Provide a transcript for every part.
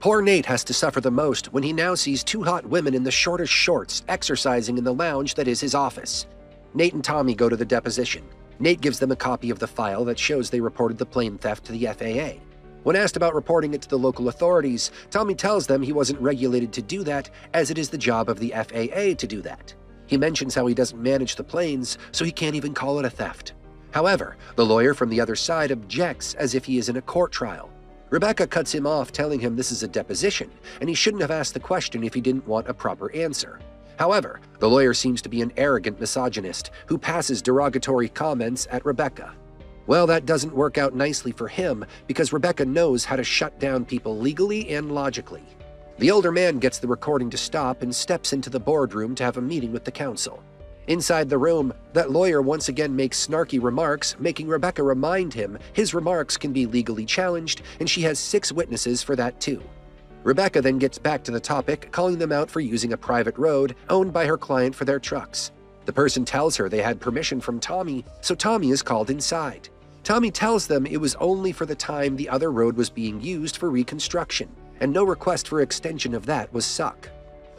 Poor Nate has to suffer the most when he now sees two hot women in the shortest shorts exercising in the lounge that is his office. Nate and Tommy go to the deposition. Nate gives them a copy of the file that shows they reported the plane theft to the FAA. When asked about reporting it to the local authorities, Tommy tells them he wasn't regulated to do that, as it is the job of the FAA to do that. He mentions how he doesn't manage the planes, so he can't even call it a theft. However, the lawyer from the other side objects as if he is in a court trial. Rebecca cuts him off, telling him this is a deposition, and he shouldn't have asked the question if he didn't want a proper answer. However, the lawyer seems to be an arrogant misogynist who passes derogatory comments at Rebecca. Well, that doesn't work out nicely for him because Rebecca knows how to shut down people legally and logically. The older man gets the recording to stop and steps into the boardroom to have a meeting with the counsel. Inside the room, that lawyer once again makes snarky remarks, making Rebecca remind him his remarks can be legally challenged, and she has 6 witnesses for that too. Rebecca then gets back to the topic, calling them out for using a private road owned by her client for their trucks. The person tells her they had permission from Tommy, so Tommy is called inside. Tommy tells them it was only for the time the other road was being used for reconstruction, and no request for extension of that was suck.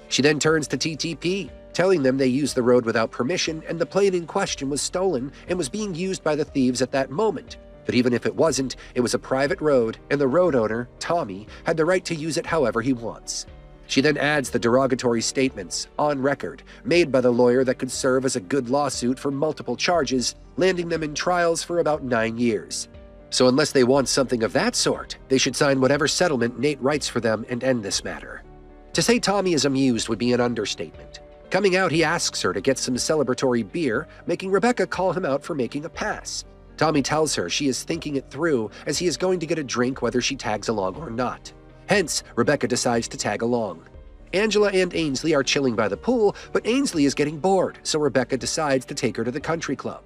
She then turns to TTP, telling them they used the road without permission and the plane in question was stolen and was being used by the thieves at that moment. But even if it wasn't, it was a private road, and the road owner, Tommy, had the right to use it however he wants. She then adds the derogatory statements, on record, made by the lawyer that could serve as a good lawsuit for multiple charges, landing them in trials for about 9 years. So unless they want something of that sort, they should sign whatever settlement Nate writes for them and end this matter. To say Tommy is amused would be an understatement. Coming out, he asks her to get some celebratory beer, making Rebecca call him out for making a pass. Tommy tells her she is thinking it through as he is going to get a drink whether she tags along or not. Hence, Rebecca decides to tag along. Angela and Ainsley are chilling by the pool, but Ainsley is getting bored, so Rebecca decides to take her to the country club.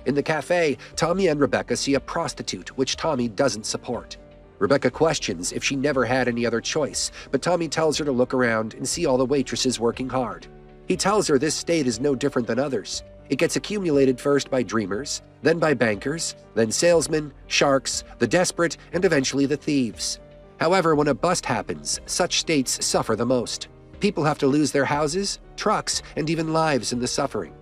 In the cafe, Tommy and Rebecca see a prostitute, which Tommy doesn't support. Rebecca questions if she never had any other choice, but Tommy tells her to look around and see all the waitresses working hard. He tells her this state is no different than others. It gets accumulated first by dreamers, then by bankers, then salesmen, sharks, the desperate, and eventually the thieves. However, when a bust happens, such states suffer the most. People have to lose their houses, trucks, and even lives in the suffering.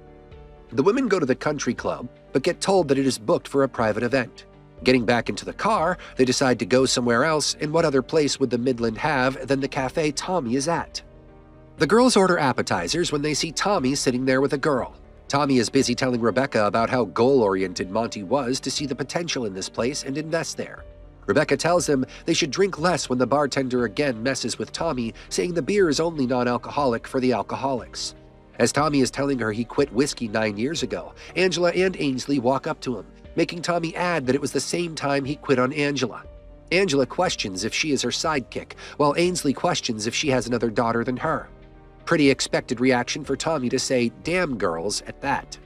The women go to the country club, but get told that it is booked for a private event. Getting back into the car, they decide to go somewhere else, and what other place would the Midland have than the cafe Tommy is at? The girls order appetizers when they see Tommy sitting there with a girl. Tommy is busy telling Rebecca about how goal-oriented Monty was to see the potential in this place and invest there. Rebecca tells them they should drink less when the bartender again messes with Tommy, saying the beer is only non-alcoholic for the alcoholics. As Tommy is telling her he quit whiskey 9 years ago, Angela and Ainsley walk up to him, making Tommy add that it was the same time he quit on Angela. Angela questions if she is her sidekick, while Ainsley questions if she has another daughter than her. Pretty expected reaction for Tommy to say, "Damn girls," at that.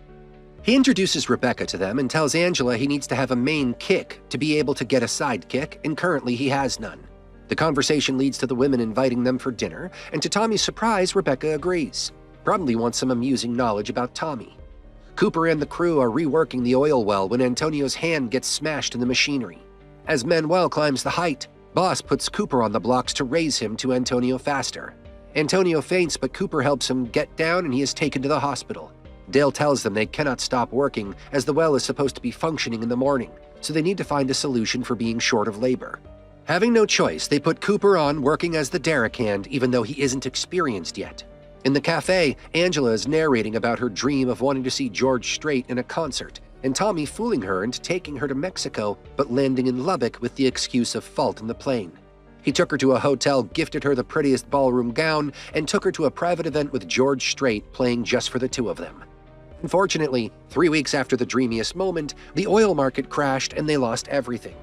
He introduces Rebecca to them and tells Angela he needs to have a main kick to be able to get a sidekick, and currently he has none. The conversation leads to the women inviting them for dinner, and to Tommy's surprise, Rebecca agrees. Probably wants some amusing knowledge about Tommy. Cooper and the crew are reworking the oil well when Antonio's hand gets smashed in the machinery. As Manuel climbs the height, Boss puts Cooper on the blocks to raise him to Antonio faster. Antonio faints, but Cooper helps him get down and he is taken to the hospital. Dale tells them they cannot stop working as the well is supposed to be functioning in the morning, so they need to find a solution for being short of labor. Having no choice, they put Cooper on working as the derrick hand even though he isn't experienced yet. In the cafe, Angela is narrating about her dream of wanting to see George Strait in a concert, and Tommy fooling her into taking her to Mexico but landing in Lubbock with the excuse of fault in the plane. He took her to a hotel, gifted her the prettiest ballroom gown, and took her to a private event with George Strait playing just for the two of them. Unfortunately, 3 weeks after the dreamiest moment, the oil market crashed and they lost everything.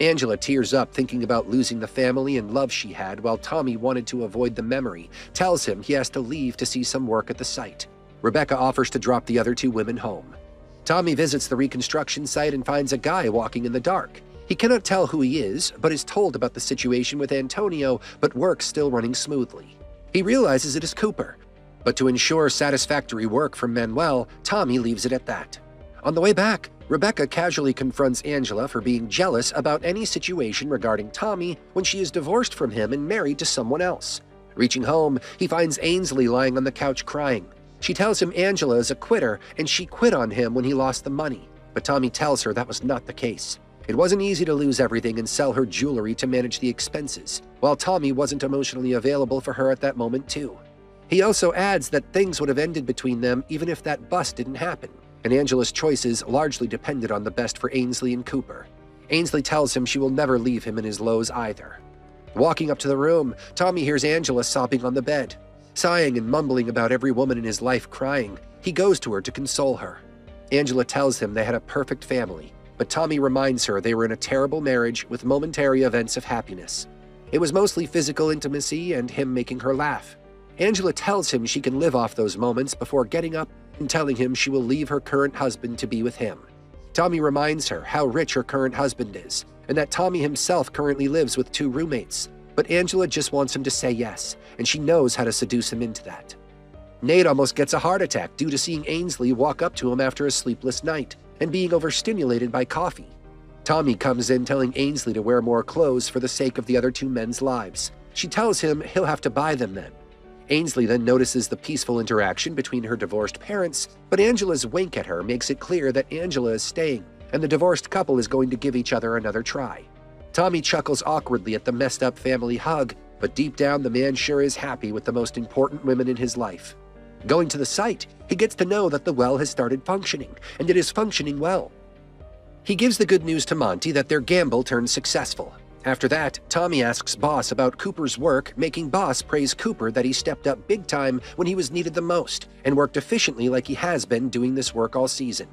Angela tears up thinking about losing the family and love she had while Tommy wanted to avoid the memory, tells him he has to leave to see some work at the site. Rebecca offers to drop the other two women home. Tommy visits the reconstruction site and finds a guy walking in the dark. He cannot tell who he is, but is told about the situation with Antonio, but work's still running smoothly. He realizes it is Cooper, but to ensure satisfactory work from Manuel, Tommy leaves it at that. On the way back, Rebecca casually confronts Angela for being jealous about any situation regarding Tommy when she is divorced from him and married to someone else. Reaching home, he finds Ainsley lying on the couch crying. She tells him Angela is a quitter and she quit on him when he lost the money, but Tommy tells her that was not the case. It wasn't easy to lose everything and sell her jewelry to manage the expenses, while Tommy wasn't emotionally available for her at that moment too. He also adds that things would have ended between them even if that bust didn't happen, and Angela's choices largely depended on the best for Ainsley and Cooper. Ainsley tells him she will never leave him in his lows either. Walking up to the room, Tommy hears Angela sobbing on the bed. Sighing and mumbling about every woman in his life crying, he goes to her to console her. Angela tells him they had a perfect family, but Tommy reminds her they were in a terrible marriage with momentary events of happiness. It was mostly physical intimacy and him making her laugh. Angela tells him she can live off those moments before getting up and telling him she will leave her current husband to be with him. Tommy reminds her how rich her current husband is, and that Tommy himself currently lives with 2 roommates. But Angela just wants him to say yes, and she knows how to seduce him into that. Nate almost gets a heart attack due to seeing Ainsley walk up to him after a sleepless night and being overstimulated by coffee. Tommy comes in telling Ainsley to wear more clothes for the sake of the other 2 men's lives. She tells him he'll have to buy them then. Ainsley then notices the peaceful interaction between her divorced parents, but Angela's wink at her makes it clear that Angela is staying, and the divorced couple is going to give each other another try. Tommy chuckles awkwardly at the messed up family hug, but deep down the man sure is happy with the most important women in his life. Going to the site, he gets to know that the well has started functioning, and it is functioning well. He gives the good news to Monty that their gamble turned successful. After that, Tommy asks Boss about Cooper's work, making Boss praise Cooper that he stepped up big time when he was needed the most and worked efficiently like he has been doing this work all season.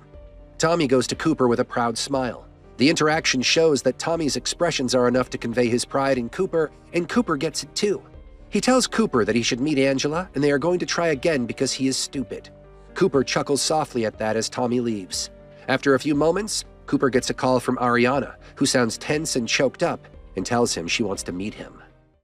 Tommy goes to Cooper with a proud smile. The interaction shows that Tommy's expressions are enough to convey his pride in Cooper, and Cooper gets it too. He tells Cooper that he should meet Angela and they are going to try again because he is stupid. Cooper chuckles softly at that as Tommy leaves. After a few moments, Cooper gets a call from Ariana, who sounds tense and choked up, and tells him she wants to meet him.